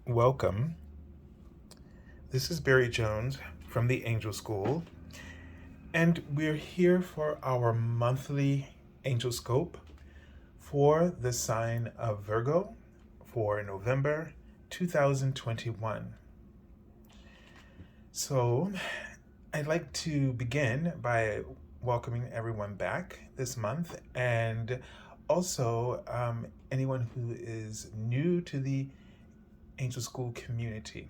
Welcome. This is Barry Jones from the Angel School, and we're here for our monthly Angelscope for the sign of Virgo for November 2021. So, I'd like to begin by welcoming everyone back this month, and also anyone who is new to the Angel School community.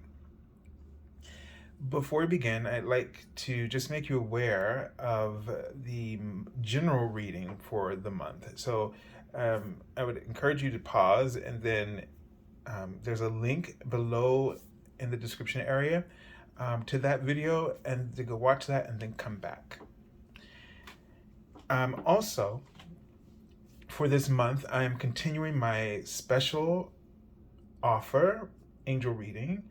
Before we begin, I'd like to just make you aware of the general reading for the month. So I would encourage you to pause, and then there's a link below in the description area to that video, and to go watch that and then come back. Also, for this month, I am continuing my special offer, Angel Reading,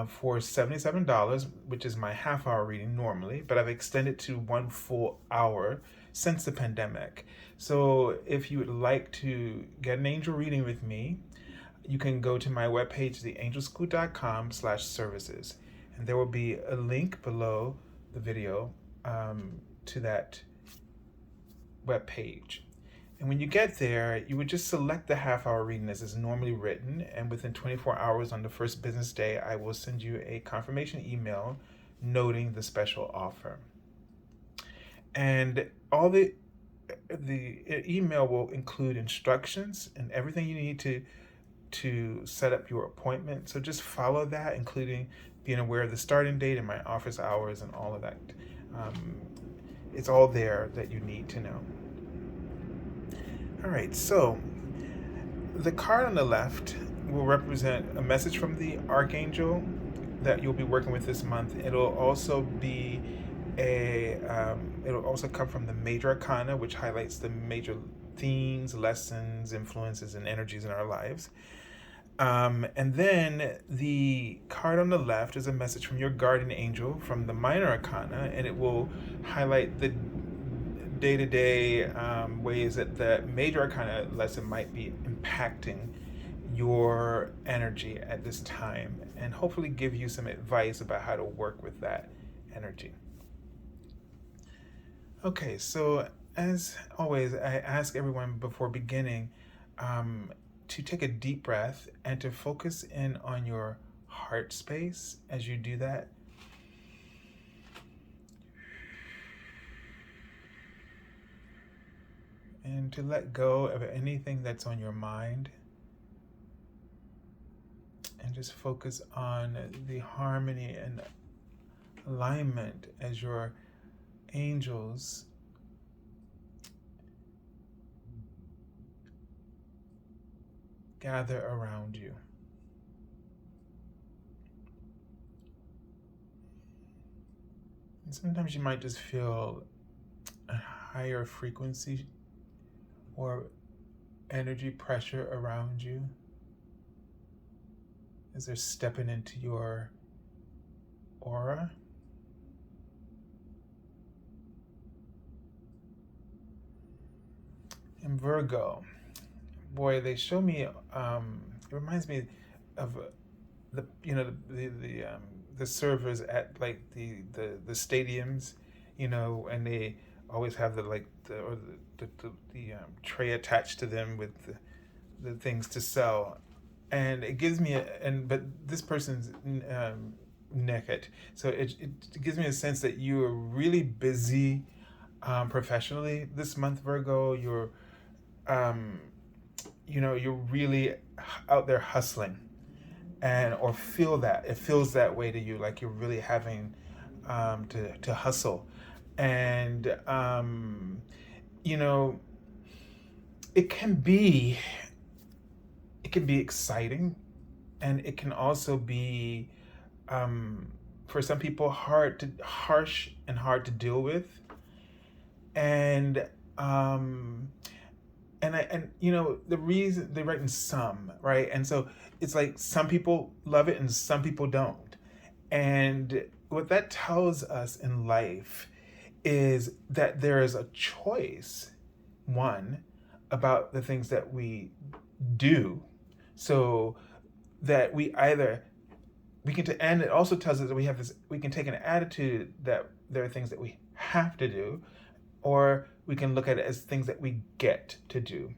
for $77, which is my half-hour reading normally, but I've extended to 1 full hour since the pandemic. So if you would like to get an angel reading with me, you can go to my webpage, theangelschool.com/services, and there will be a link below the video to that webpage. And when you get there, you would just select the half-hour reading as is normally written, and within 24 hours on the first business day, I will send you a confirmation email noting the special offer. And all the email will include instructions and everything you need to set up your appointment. So just follow that, including being aware of the starting date and my office hours and all of that. It's all there that you need to know. All right, so the card on the left will represent a message from the Archangel that you'll be working with this month. It'll also be it'll also come from the Major Arcana, which highlights the major themes, lessons, influences, and energies in our lives. And then the card on the left is a message from your guardian angel from the Minor Arcana, and it will highlight the day-to-day ways that the Major Arcana lesson might be impacting your energy at this time, and hopefully give you some advice about how to work with that energy. Okay, so as always, I ask everyone before beginning to take a deep breath and to focus in on your heart space as you do that. And to let go of anything that's on your mind, and just focus on the harmony and alignment as your angels gather around you. And sometimes you might just feel a higher frequency or energy pressure around you as they're stepping into your aura. And Virgo, boy, they show me. It reminds me of the servers at like the stadiums, and they always have the tray attached to them with the things to sell, and it gives me but this person's naked, so it gives me a sense that you are really busy professionally this month, Virgo. You're you're really out there hustling, and or feel that it feels that way to you, like you're really having to hustle. And it can be exciting, and it can also be for some people harsh and hard to deal with. And the reason they write in some, right? And so it's like some people love it and some people don't. And what that tells us in life is that there is a choice, one, about the things that we do. So that and it also tells us that we can take an attitude that there are things that we have to do, or we can look at it as things that we get to do.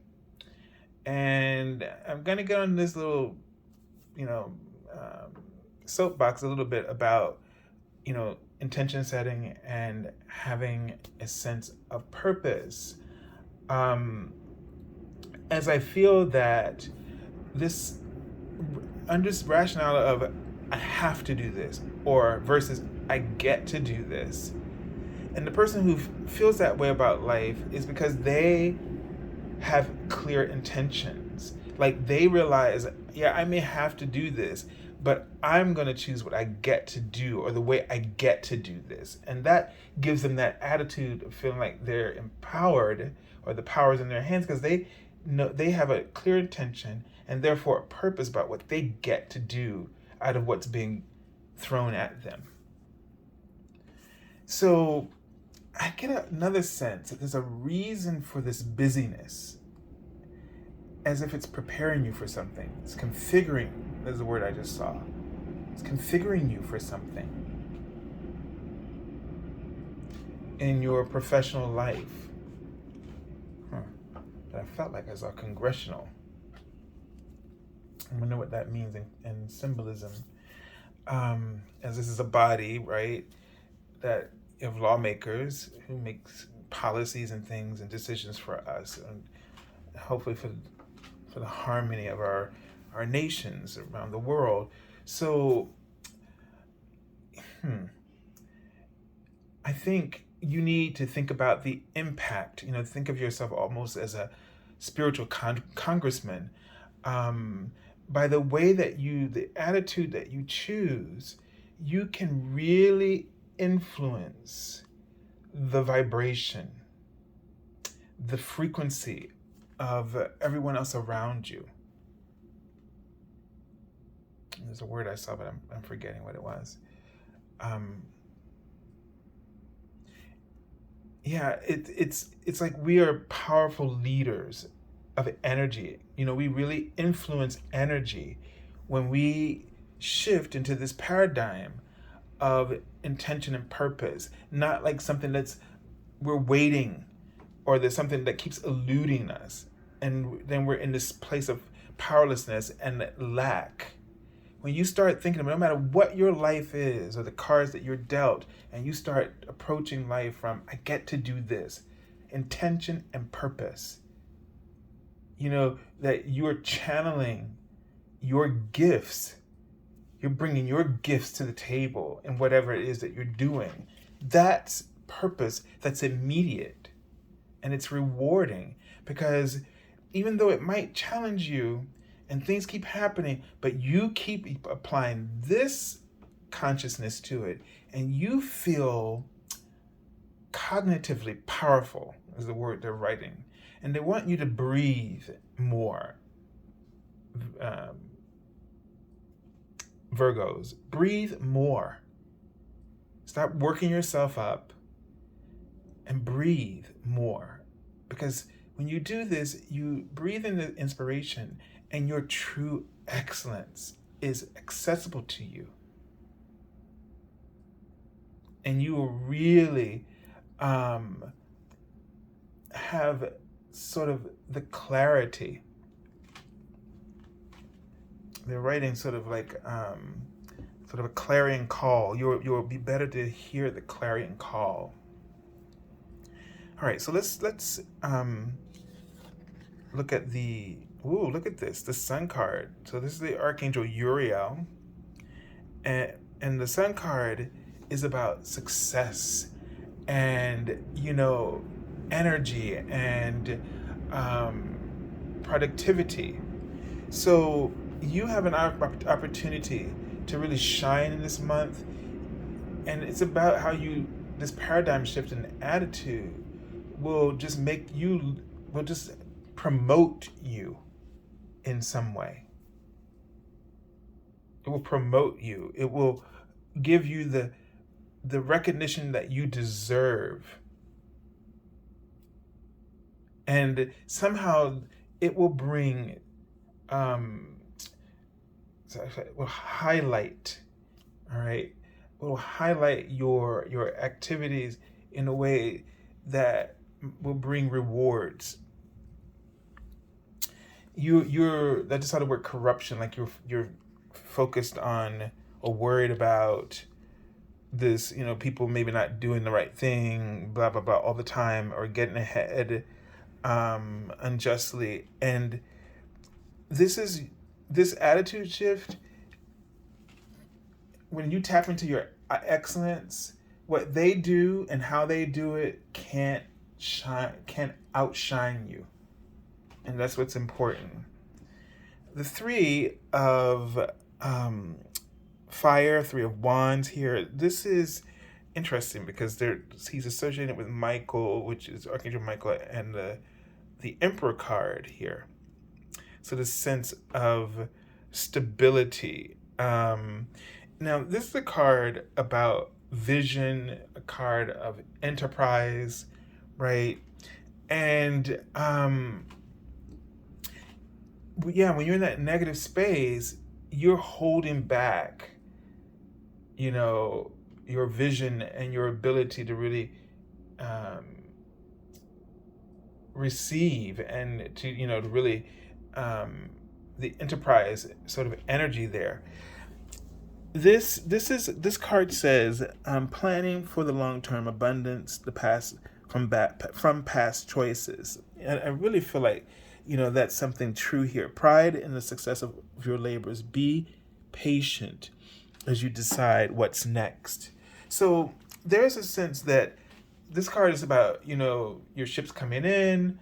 And I'm going to get on this little, soapbox a little bit about, intention setting and having a sense of purpose. As I feel that this rationale of I have to do this, or versus I get to do this. And the person who feels that way about life is because they have clear intentions. Like they realize, yeah, I may have to do this, but I'm going to choose what I get to do, or the way I get to do this. And that gives them that attitude of feeling like they're empowered, or the power's in their hands, because they know they have a clear intention and therefore a purpose about what they get to do out of what's being thrown at them. So I get another sense that there's a reason for this busyness, as if it's preparing you for something. It's configuring, there's the word I just saw. It's configuring you for something in your professional life. But I felt like I saw congressional. I wonder what that means in symbolism. As this is a body, right, that of lawmakers who make policies and things and decisions for us, and hopefully for the harmony of our nations around the world. So I think you need to think about the impact. Think of yourself almost as a spiritual congressman. By the way that the attitude that you choose, you can really influence the vibration, the frequency of everyone else around you. There's a word I saw, but I'm forgetting what it was. It's like we are powerful leaders of energy. We really influence energy when we shift into this paradigm of intention and purpose, not like something we're waiting, or there's something that keeps eluding us, and then we're in this place of powerlessness and lack. When you start thinking about, no matter what your life is or the cards that you're dealt, and you start approaching life from, I get to do this, intention and purpose, that you're channeling your gifts. You're bringing your gifts to the table in whatever it is that you're doing. That's purpose. That's immediate. And it's rewarding, because even though it might challenge you and things keep happening, but you keep applying this consciousness to it, and you feel cognitively powerful, is the word they're writing. And they want you to breathe more. Virgos, breathe more. Stop working yourself up and breathe more. Because when you do this, you breathe in the inspiration, and your true excellence is accessible to you. And you will really have sort of the clarity. They're writing sort of like sort of a clarion call. You'll be better to hear the clarion call. All right, so let's look at look at this, the Sun card. So this is the Archangel Uriel, and the Sun card is about success and energy and productivity. So you have an opportunity to really shine in this month, and it's about how this paradigm shift in attitude will just promote you in some way. It will promote you. It will give you the recognition that you deserve. And somehow it will bring will highlight, all right, will highlight your activities in a way that will bring rewards. You're that just how the word corruption, like you're focused on or worried about this, people maybe not doing the right thing, blah blah blah, all the time, or getting ahead unjustly. And this attitude shift, when you tap into your excellence, what they do and how they do it can't outshine you. And that's what's important. The Three of Fire, Three of Wands here, this is interesting because he's associated with Michael, which is Archangel Michael, and the Emperor card here. So the sense of stability. Now, this is a card about vision, a card of enterprise, right? And when you're in that negative space, you're holding back, your vision and your ability to really receive and to really the enterprise sort of energy there. This card says planning for the long-term abundance, the past from past choices. And I really feel like that's something true here. Pride in the success of your labors. Be patient as you decide what's next. So there's a sense that this card is about, your ships coming in,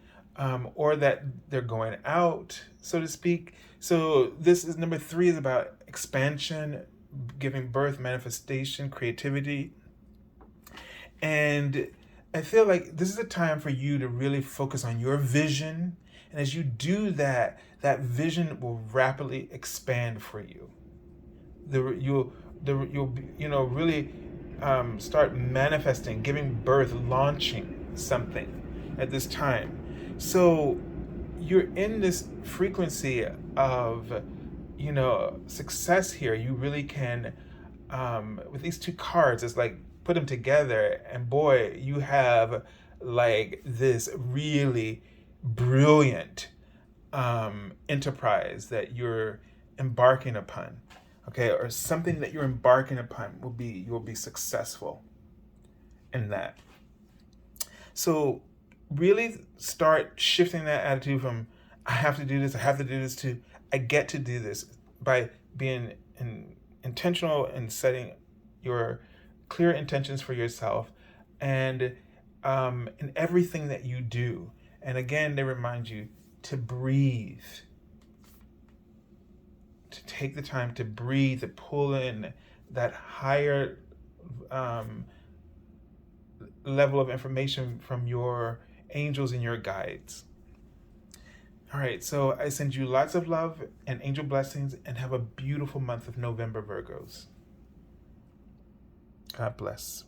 or that they're going out, so to speak. So this is number 3 is about expansion, giving birth, manifestation, creativity. And I feel like this is a time for you to really focus on your vision. And as you do that, that vision will rapidly expand for you. You'll really start manifesting, giving birth, launching something at this time. So you're in this frequency of, success here. You really can, with these 2 cards, it's like put them together, and boy, you have like this really brilliant enterprise that you're embarking upon, okay, or something that you're embarking upon you'll be successful in that. So really start shifting that attitude from I have to do this to I get to do this, by being intentional and setting your clear intentions for yourself and in everything that you do. And again, they remind you to breathe, to take the time to breathe, to pull in that higher level of information from your angels and your guides. All right, so I send you lots of love and angel blessings, and have a beautiful month of November, Virgos. God bless.